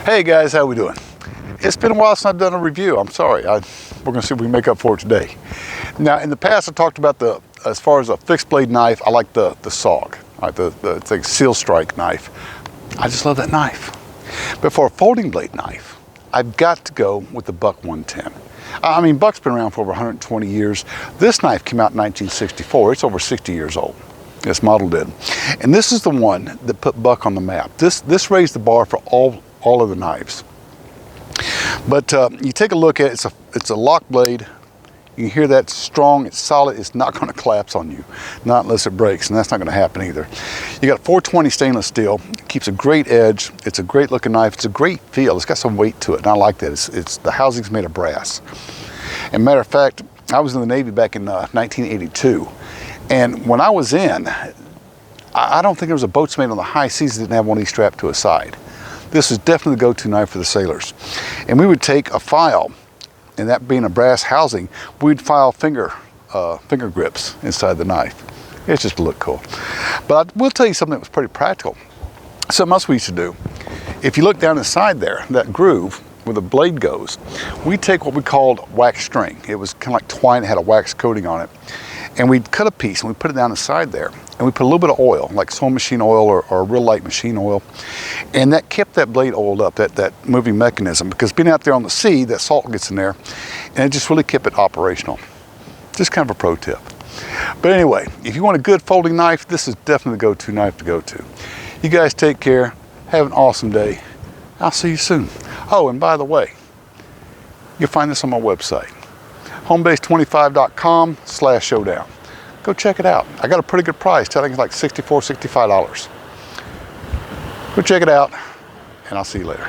Hey guys, how we doing? It's been a while since I've done a review. I'm sorry. We're gonna see if we can make up for it today. Now, in the past, I talked about as far as a fixed blade knife, I like the SOG, right? It's like Seal Strike knife. I just love that knife. But for a folding blade knife, I've got to go with the Buck 110. I mean, Buck's been around for over 120 years. This knife came out in 1964. It's over 60 years old. This model did. And this is the one that put Buck on the map. This raised the bar for all of the knives. But you take a look at it, it's a lock blade. You can hear that strong, it's solid, it's not going to collapse on you, not unless it breaks, and that's not going to happen either. You got 420 stainless steel, it keeps a great edge, it's a great looking knife, it's a great feel, it's got some weight to it, and I like that. It's the housing's made of brass. And matter of fact, I was in the Navy back in 1982, and when I was in, I don't think there was a boatsman on the high seas that didn't have one of these strapped to a side. This is definitely the go-to knife for the sailors. And we would take a file, and that being a brass housing, we'd file finger grips inside the knife. It's just to look cool. But I will tell you something that was pretty practical. Something else we used to do. If you look down the side there, that groove where the blade goes, we take what we called wax string. It was kind of like twine that had a wax coating on it. And we'd cut a piece and we put it down the side there. And we put a little bit of oil, like sewing machine oil or real light machine oil. And that kept that blade oiled up, that moving mechanism. Because being out there on the sea, that salt gets in there. And it just really kept it operational. Just kind of a pro tip. But anyway, if you want a good folding knife, this is definitely the go-to knife to go to. You guys take care. Have an awesome day. I'll see you soon. Oh, and by the way, you'll find this on my website. homebase25.com/showdown. Go check it out. I got a pretty good price. I think it's like $64, $65. Go check it out, and I'll see you later.